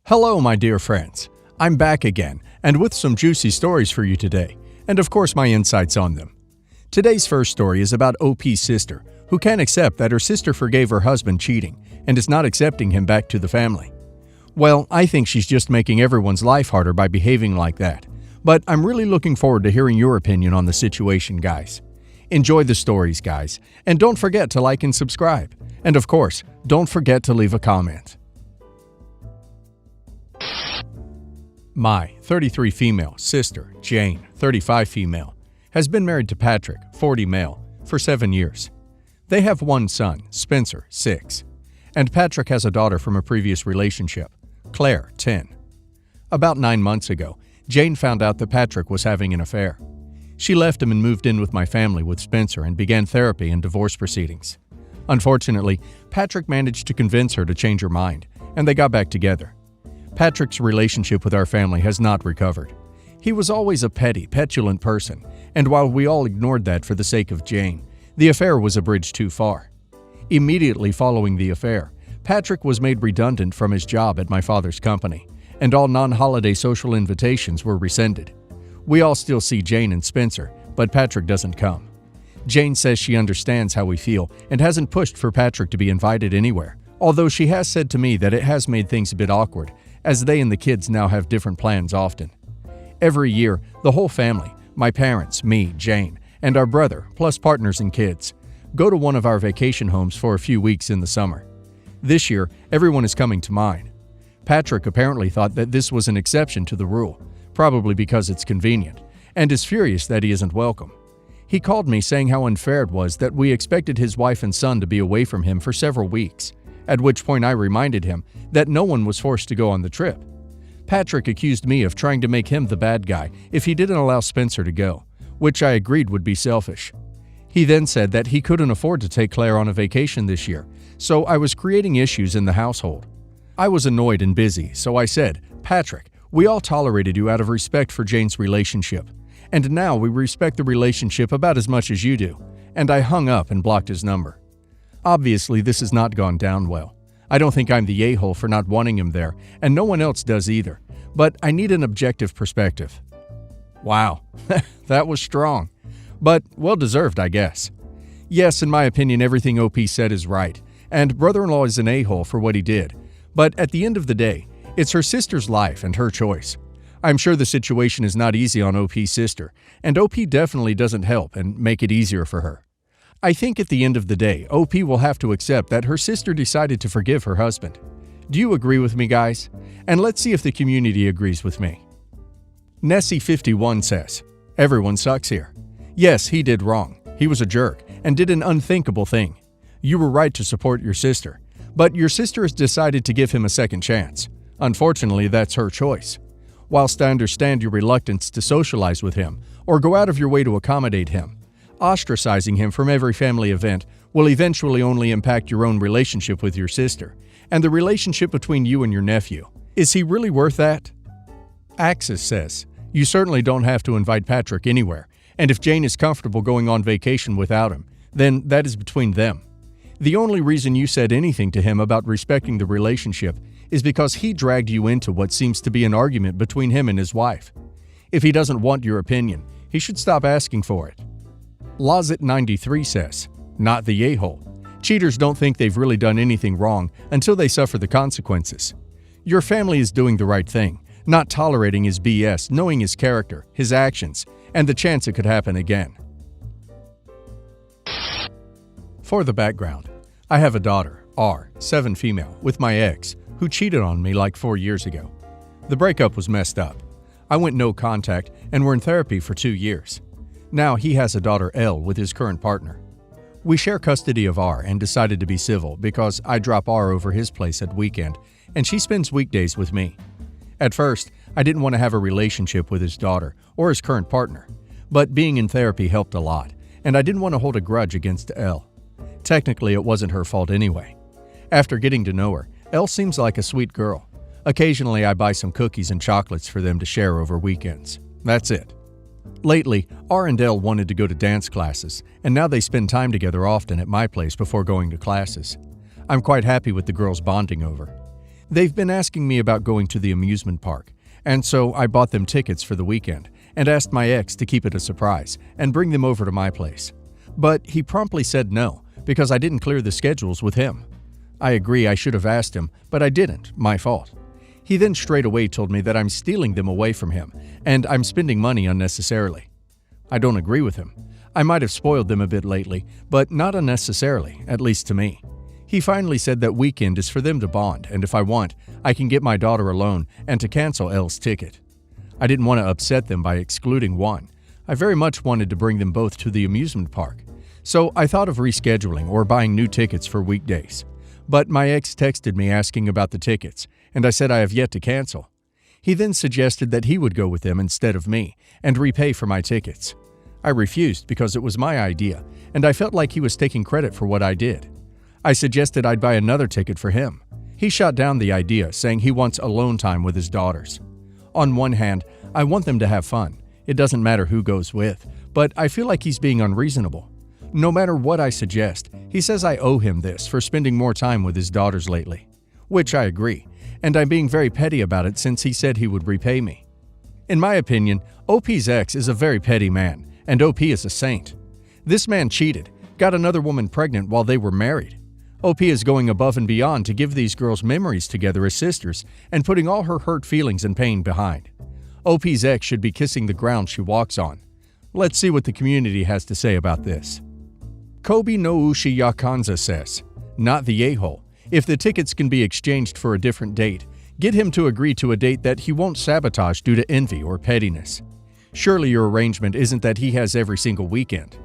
Hello, my dear friends. I'm back again, and with some juicy stories for you today, and of course my insights on them. Today's first story is about OP's sister, who can't accept that her sister forgave her husband cheating and is not accepting him back to the family. Well, I think she's just making everyone's life harder by behaving like that, but I'm really looking forward to hearing your opinion on the situation, guys. Enjoy the stories, guys, and don't forget to like and subscribe. And of course, don't forget to leave a comment. My 33 female sister, Jane, 35 female, has been married to Patrick, 40 male, for 7 years. They have one son, Spencer, 6, and Patrick has a daughter from a previous relationship, Claire, 10. About 9 months ago, Jane found out that Patrick was having an affair. She left him and moved in with my family with Spencer and began therapy and divorce proceedings. Unfortunately, Patrick managed to convince her to change her mind, and they got back together. Patrick's relationship with our family has not recovered. He was always a petty, petulant person, and while we all ignored that for the sake of Jane, the affair was a bridge too far. Immediately following the affair, Patrick was made redundant from his job at my father's company, and all non-holiday social invitations were rescinded. We all still see Jane and Spencer, but Patrick doesn't come. Jane says she understands how we feel and hasn't pushed for Patrick to be invited anywhere, although she has said to me that it has made things a bit awkward, as they and the kids now have different plans often. Every year, the whole family, my parents, me, Jane, and our brother, plus partners and kids, go to one of our vacation homes for a few weeks in the summer. This year, everyone is coming to mine. Patrick apparently thought that this was an exception to the rule, probably because it's convenient, and is furious that he isn't welcome. He called me saying how unfair it was that we expected his wife and son to be away from him for several weeks, at which point I reminded him that no one was forced to go on the trip. Patrick accused me of trying to make him the bad guy if he didn't allow Spencer to go, which I agreed would be selfish. He then said that he couldn't afford to take Claire on a vacation this year, so I was creating issues in the household. I was annoyed and busy, so I said, "Patrick, we all tolerated you out of respect for Jane's relationship, and now we respect the relationship about as much as you do," and I hung up and blocked his number. Obviously, this has not gone down well. I don't think I'm the a-hole for not wanting him there, and no one else does either, but I need an objective perspective. Wow, that was strong, but well-deserved, I guess. Yes, in my opinion, everything OP said is right, and brother-in-law is an a-hole for what he did, but at the end of the day, it's her sister's life and her choice. I'm sure the situation is not easy on OP's sister, and OP definitely doesn't help and make it easier for her. I think at the end of the day, OP will have to accept that her sister decided to forgive her husband. Do you agree with me, guys? And let's see if the community agrees with me. Nessie51 says, "Everyone sucks here. Yes, he did wrong. He was a jerk and did an unthinkable thing. You were right to support your sister, but your sister has decided to give him a second chance. Unfortunately, that's her choice. Whilst I understand your reluctance to socialize with him or go out of your way to accommodate him, ostracizing him from every family event will eventually only impact your own relationship with your sister and the relationship between you and your nephew. Is he really worth that?" Axis says, "You certainly don't have to invite Patrick anywhere, and if Jane is comfortable going on vacation without him, then that is between them. The only reason you said anything to him about respecting the relationship is because he dragged you into what seems to be an argument between him and his wife. If he doesn't want your opinion, he should stop asking for it." Lozit93 says, "Not the a-hole. Cheaters don't think they've really done anything wrong until they suffer the consequences. Your family is doing the right thing, not tolerating his BS, knowing his character, his actions, and the chance it could happen again." For the background, I have a daughter, R, 7 female, with my ex, who cheated on me like 4 years ago. The breakup was messed up. I went no contact and were in therapy for 2 years. Now he has a daughter, L, with his current partner. We share custody of R and decided to be civil because I drop R over his place at weekend and she spends weekdays with me. At first, I didn't want to have a relationship with his daughter or his current partner, but being in therapy helped a lot, and I didn't want to hold a grudge against L. Technically, it wasn't her fault anyway. After getting to know her, L seems like a sweet girl. Occasionally, I buy some cookies and chocolates for them to share over weekends. That's it. Lately, R and L wanted to go to dance classes, and now they spend time together often at my place before going to classes. I'm quite happy with the girls bonding over. They've been asking me about going to the amusement park, and so I bought them tickets for the weekend and asked my ex to keep it a surprise and bring them over to my place. But he promptly said no because I didn't clear the schedules with him. I agree I should have asked him, but I didn't, my fault. He then straight away told me that I'm stealing them away from him and I'm spending money unnecessarily. I don't agree with him. I might have spoiled them a bit lately, but not unnecessarily, at least to me. He finally said that weekend is for them to bond, and if I want, I can get my daughter alone and to cancel Elle's ticket. I didn't want to upset them by excluding one. I very much wanted to bring them both to the amusement park. So I thought of rescheduling or buying new tickets for weekdays. But my ex texted me asking about the tickets, and I said I have yet to cancel. He then suggested that he would go with them instead of me and repay for my tickets. I refused because it was my idea, and I felt like he was taking credit for what I did. I suggested I'd buy another ticket for him. He shot down the idea, saying he wants alone time with his daughters. On one hand, I want them to have fun. It doesn't matter who goes with, but I feel like he's being unreasonable. No matter what I suggest, he says I owe him this for spending more time with his daughters lately. Which I agree, and I'm being very petty about it since he said he would repay me. In my opinion, OP's ex is a very petty man, and OP is a saint. This man cheated, got another woman pregnant while they were married. OP is going above and beyond to give these girls memories together as sisters and putting all her hurt feelings and pain behind. OP's ex should be kissing the ground she walks on. Let's see what the community has to say about this. Kobe no Ushi Yakanza says, not the a-hole. If the tickets can be exchanged for a different date, get him to agree to a date that he won't sabotage due to envy or pettiness. Surely your arrangement isn't that he has every single weekend.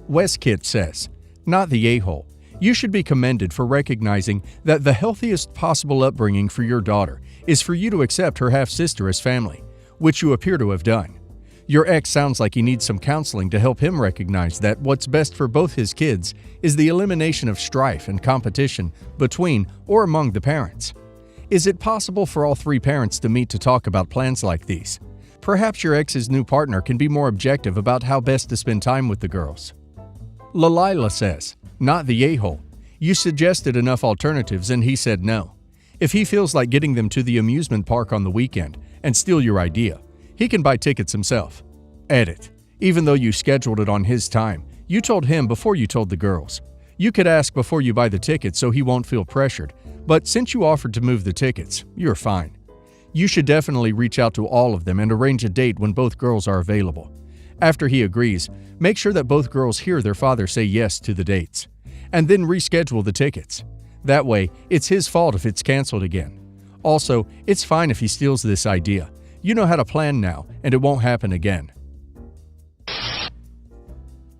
Westkit says, not the a-hole. You should be commended for recognizing that the healthiest possible upbringing for your daughter is for you to accept her half-sister as family, which you appear to have done. Your ex sounds like he needs some counseling to help him recognize that what's best for both his kids is the elimination of strife and competition between or among the parents. Is it possible for all three parents to meet to talk about plans like these? Perhaps your ex's new partner can be more objective about how best to spend time with the girls. Lalila says, not the a-hole. You suggested enough alternatives and he said no. If he feels like getting them to the amusement park on the weekend and steal your idea, he can buy tickets himself. Edit. Even though you scheduled it on his time, you told him before you told the girls. You could ask before you buy the tickets so he won't feel pressured, but since you offered to move the tickets, you're fine. You should definitely reach out to all of them and arrange a date when both girls are available. After he agrees, make sure that both girls hear their father say yes to the dates, and then reschedule the tickets. That way, it's his fault if it's canceled again. Also, it's fine if he steals this idea. You know how to plan now, and it won't happen again.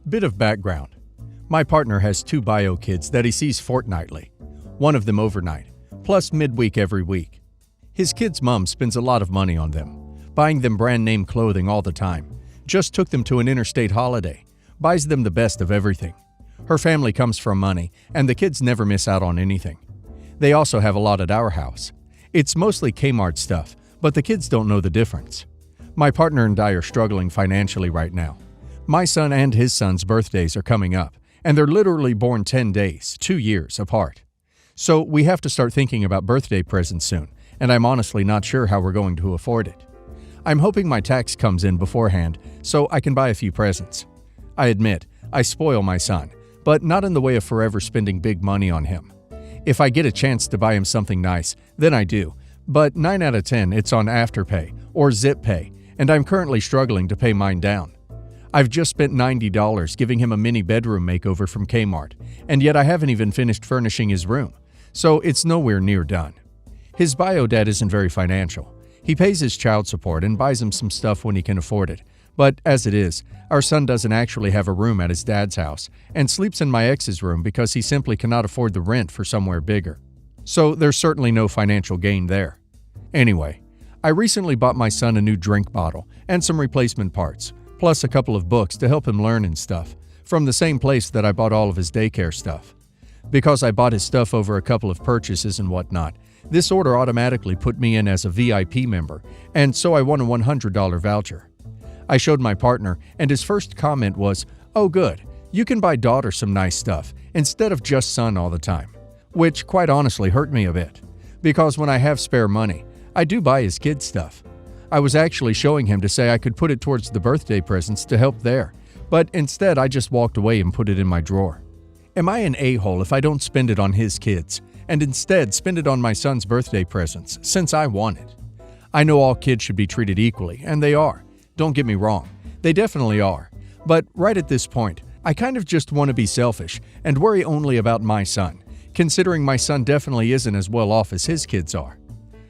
Bit of background. My partner has 2 bio kids that he sees fortnightly, one of them overnight, plus midweek every week. His kids' mom spends a lot of money on them, buying them brand name clothing all the time. Just took them to an interstate holiday, buys them the best of everything. Her family comes from money, and the kids never miss out on anything. They also have a lot at our house. It's mostly Kmart stuff, but the kids don't know the difference. My partner and I are struggling financially right now. My son and his son's birthdays are coming up, and they're literally born 10 days, 2 years apart. So we have to start thinking about birthday presents soon, and I'm honestly not sure how we're going to afford it. I'm hoping my tax comes in beforehand so I can buy a few presents. I admit, I spoil my son, but not in the way of forever spending big money on him. If I get a chance to buy him something nice, then I do, but 9 out of 10 it's on Afterpay or Zip Pay, and I'm currently struggling to pay mine down. I've just spent $90 giving him a mini bedroom makeover from Kmart, and yet I haven't even finished furnishing his room, so it's nowhere near done. His bio dad isn't very financial. He pays his child support and buys him some stuff when he can afford it. But as it is, our son doesn't actually have a room at his dad's house and sleeps in my ex's room because he simply cannot afford the rent for somewhere bigger. So there's certainly no financial gain there. Anyway, I recently bought my son a new drink bottle and some replacement parts, plus a couple of books to help him learn and stuff, from the same place that I bought all of his daycare stuff. Because I bought his stuff over a couple of purchases and whatnot, this order automatically put me in as a VIP member, and so I won a $100 voucher. I showed my partner, and his first comment was, "Oh good, you can buy daughter some nice stuff, instead of just son all the time," which quite honestly hurt me a bit. because when I have spare money, I do buy his kids stuff. I was actually showing him to say I could put it towards the birthday presents to help there, but instead I just walked away and put it in my drawer. Am I an a-hole if I don't spend it on his kids, and instead spend it on my son's birthday presents, since I want it? I know all kids should be treated equally, and they are. Don't get me wrong, they definitely are. But right at this point, I kind of just want to be selfish and worry only about my son, considering my son definitely isn't as well off as his kids are.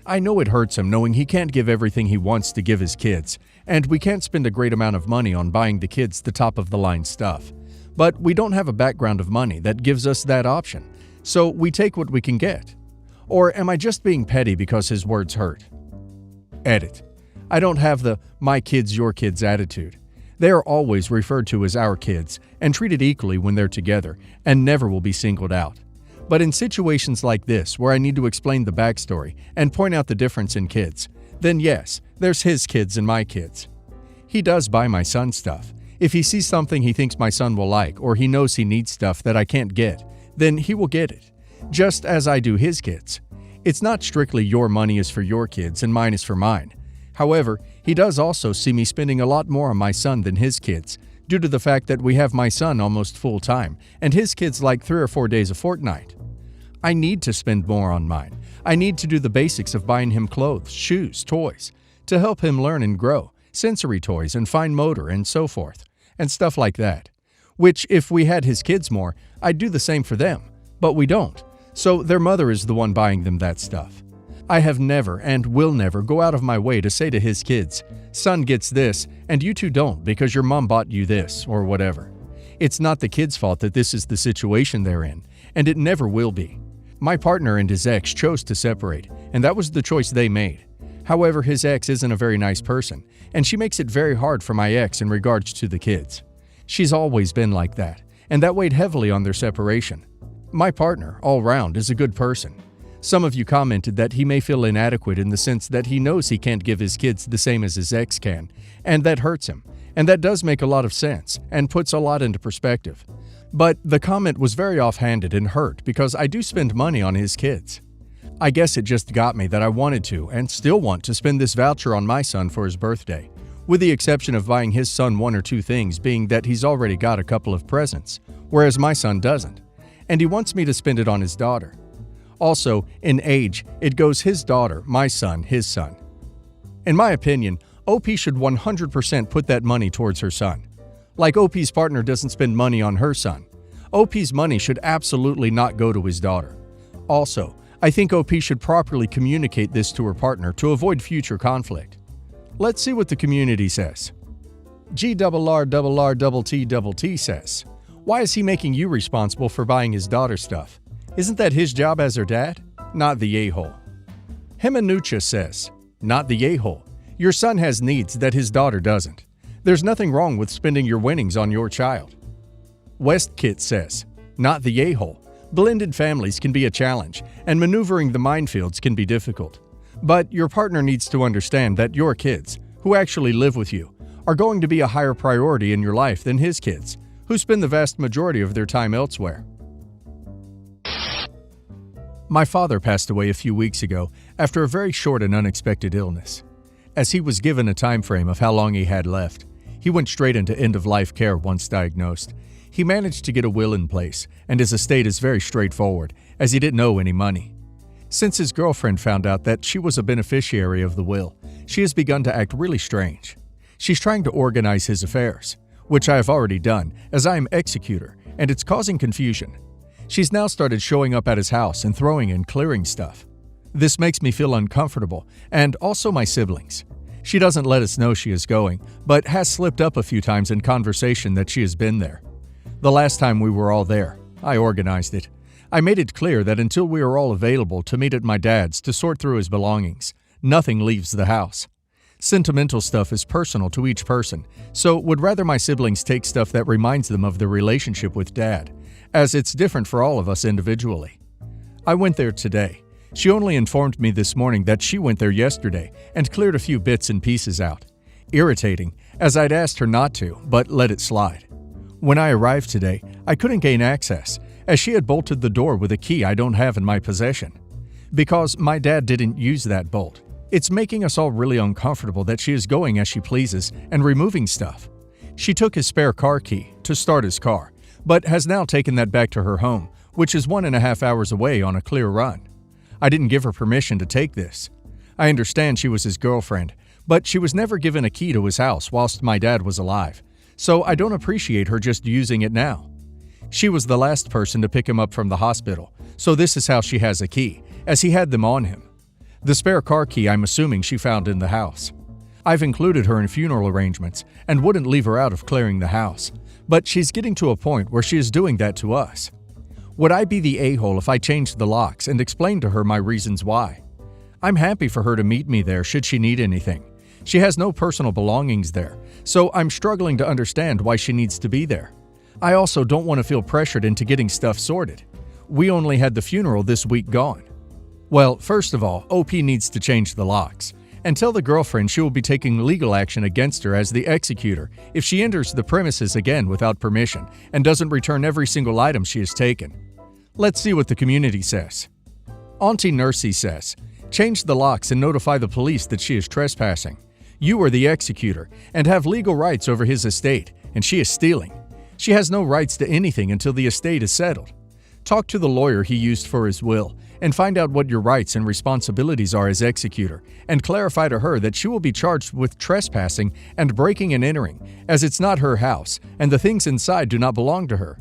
I know it hurts him knowing he can't give everything he wants to give his kids, and we can't spend a great amount of money on buying the kids the top-of-the-line stuff. But we don't have a background of money that gives us that option, so we take what we can get. Or am I just being petty because his words hurt? Edit. I don't have the my kids, your kids attitude. They are always referred to as our kids and treated equally when they're together and never will be singled out. But in situations like this where I need to explain the backstory and point out the difference in kids, then yes, there's his kids and my kids. He does buy my son stuff. If he sees something he thinks my son will like or he knows he needs stuff that I can't get, then he will get it, just as I do his kids. It's not strictly your money is for your kids and mine is for mine. However, he does also see me spending a lot more on my son than his kids, due to the fact that we have my son almost full-time and his kids like 3 or 4 days a fortnight. I need to spend more on mine. I need to do the basics of buying him clothes, shoes, toys, to help him learn and grow, sensory toys and fine motor and so forth, and stuff like that. Which, if we had his kids more, I'd do the same for them, but we don't, so their mother is the one buying them that stuff. I have never and will never go out of my way to say to his kids, son gets this and you two don't because your mom bought you this or whatever. It's not the kid's fault that this is the situation they're in, and it never will be. My partner and his ex chose to separate, and that was the choice they made. However, his ex isn't a very nice person, and she makes it very hard for my ex in regards to the kids. She's always been like that, and that weighed heavily on their separation. My partner, all round, is a good person. Some of you commented that he may feel inadequate in the sense that he knows he can't give his kids the same as his ex can, and that hurts him. And that does make a lot of sense, and puts a lot into perspective. But the comment was very offhanded and hurt because I do spend money on his kids. I guess it just got me that I wanted to, and still want to spend this voucher on my son for his birthday, with the exception of buying his son 1 or 2 things, being that he's already got a couple of presents, whereas my son doesn't, and he wants me to spend it on his daughter. Also, in age, it goes his daughter, my son, his son. In my opinion, OP should 100% put that money towards her son. Like OP's partner doesn't spend money on her son. OP's money should absolutely not go to his daughter. Also, I think OP should properly communicate this to her partner to avoid future conflict. Let's see what the community says. GRRRTT says, why is he making you responsible for buying his daughter stuff? Isn't that his job as her dad? Not the a-hole. Hemanucha says, not the a-hole. Your son has needs that his daughter doesn't. There's nothing wrong with spending your winnings on your child. Westkit says, not the a-hole. Blended families can be a challenge, and maneuvering the minefields can be difficult. But your partner needs to understand that your kids, who actually live with you, are going to be a higher priority in your life than his kids, who spend the vast majority of their time elsewhere. My father passed away a few weeks ago after a very short and unexpected illness. As he was given a time frame of how long he had left, he went straight into end-of-life care once diagnosed. He managed to get a will in place, and his estate is very straightforward, as he didn't owe any money. Since his girlfriend found out that she was a beneficiary of the will, she has begun to act really strange. She's trying to organize his affairs, which I have already done, as I am executor, and it's causing confusion. She's now started showing up at his house and throwing and clearing stuff. This makes me feel uncomfortable, and also my siblings. She doesn't let us know she is going, but has slipped up a few times in conversation that she has been there. The last time we were all there, I organized it. I made it clear that until we are all available to meet at my dad's to sort through his belongings, nothing leaves the house. Sentimental stuff is personal to each person, so would rather my siblings take stuff that reminds them of their relationship with Dad, as it's different for all of us individually. I went there today. She only informed me this morning that she went there yesterday and cleared a few bits and pieces out. Irritating, as I'd asked her not to, but let it slide. When I arrived today, I couldn't gain access, as she had bolted the door with a key I don't have in my possession. Because my dad didn't use that bolt. It's making us all really uncomfortable that she is going as she pleases and removing stuff. She took his spare car key to start his car, but has now taken that back to her home, which is 1.5 hours away on a clear run. I didn't give her permission to take this. I understand she was his girlfriend, but she was never given a key to his house whilst my dad was alive, so I don't appreciate her just using it now. She was the last person to pick him up from the hospital, so this is how she has a key, as he had them on him. The spare car key I'm assuming she found in the house. I've included her in funeral arrangements and wouldn't leave her out of clearing the house, but she's getting to a point where she is doing that to us. Would I be the a-hole if I changed the locks and explained to her my reasons why? I'm happy for her to meet me there should she need anything. She has no personal belongings there, so I'm struggling to understand why she needs to be there. I also don't want to feel pressured into getting stuff sorted. We only had the funeral this week gone. Well, first of all, OP needs to change the locks and tell the girlfriend she will be taking legal action against her as the executor if she enters the premises again without permission and doesn't return every single item she has taken. Let's see what the community says. Auntie Nursey says, change the locks and notify the police that she is trespassing. You are the executor and have legal rights over his estate, and she is stealing. She has no rights to anything until the estate is settled. Talk to the lawyer he used for his will and find out what your rights and responsibilities are as executor, and clarify to her that she will be charged with trespassing and breaking and entering, as it's not her house and the things inside do not belong to her.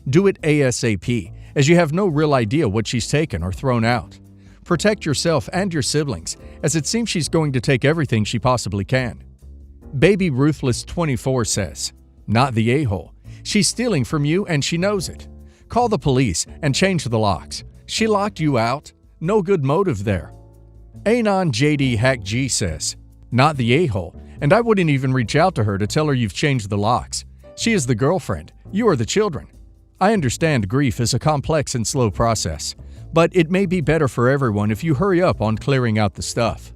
Do it ASAP, as you have no real idea what she's taken or thrown out. Protect yourself and your siblings, as it seems she's going to take everything she possibly can. Baby Ruthless 24 says, not the a-hole. She's stealing from you and she knows it. Call the police and change the locks. She locked you out? No good motive there. Anon JD Hack G says, not the a-hole, and I wouldn't even reach out to her to tell her you've changed the locks. She is the girlfriend. You are the children. I understand grief is a complex and slow process, but it may be better for everyone if you hurry up on clearing out the stuff.